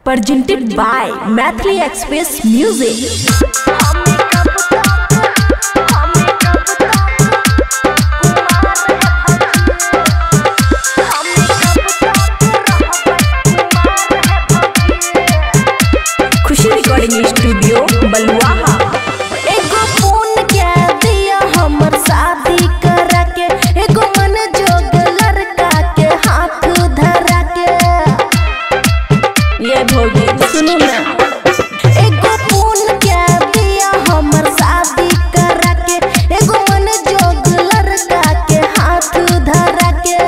presented by Mathli Express Music. Khushi recording studio Baluaha. एगो phone के दिया हमर शादी करा के, एगो मन जोग लड़का के हाथ धरा के। ये भौजी सुनो ना, एगो फोन के दिया हमर शादी करा के, एगो मन जोग लड़का के हाथ धरा के।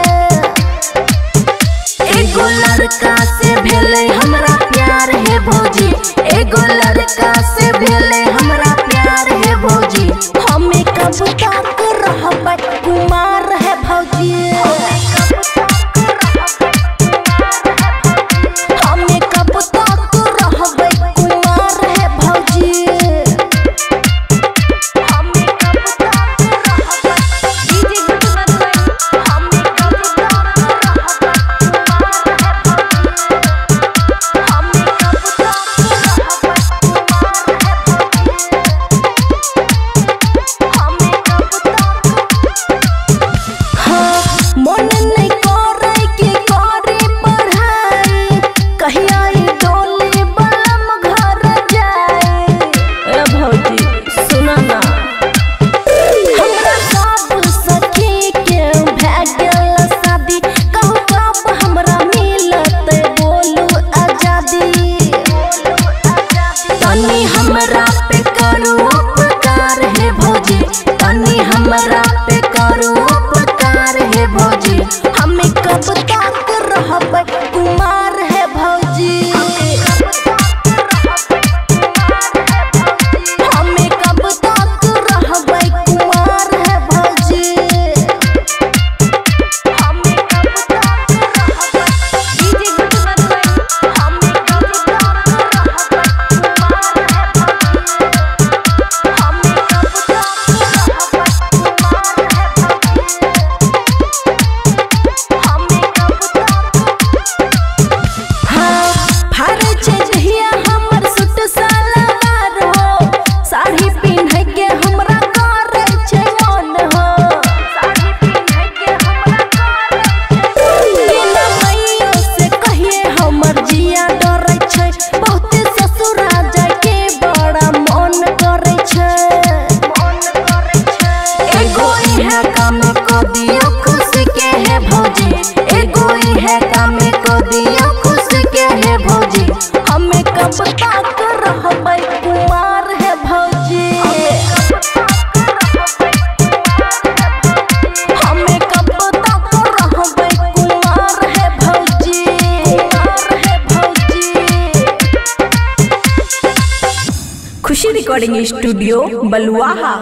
एगो लड़का से भेले हमरा प्यार है भौजी, एगो लड़का से भेले हमरा प्यार है भौजी। हमें कब तक रहबै कुमार है भौजी, हमें कब तक रहबै कुमार है भौजी, हमें कब तक रहबै दीदी गुटमन, हमें कब तक रहबै कुमार है भौजी, हमें कब तक रहबै कुमार है भौजी, हमें कब तक। हाँ मन नहीं करे के करे पढ़ाई, कहिया ये डोले बलम घर जाए। ए भौजी सुनो ना, हमरा सब सखी के भए गेल शादी, कहू कब हमरा मिलतै बोलू आजादी। तनी हमरा पे करू उपकार है भौजी, तनी हमरा पे करू उपकार है भौजी। हमें कब तक रहबै कुमार है भौजी, हमें कब तक रहबै कुमार है भौजी, हमें कब तक रहबै दीदी गुटमन, हमें कब तक रहबै कुमार है भौजी, हमें कब तक रहबै कुमार है भौजी, हमें कब तक। हाँ फर्ज जहिया हमर सूट सलवार हो, साड़ी पिन्ह के हमरा करे छै मन हो, साड़ी पिन्ह के हमरा करे छै। बिना मैयो से कहिए हमर जिया डरै छै, बहुते ससुरा जाय के बड़ा मन करे छै, मन करे छै। एगो इहे काम को दियो खुशी के है भौजी, एगो इहे काम को दियो खुशी के है भौजी। हमें कब तक रहबै कुमार है भौजी, हमें कब तक रहबै कुमार है भौजी, कुमार है भौजी। खुशी रिकॉर्डिंग स्टूडियो बलुआहा।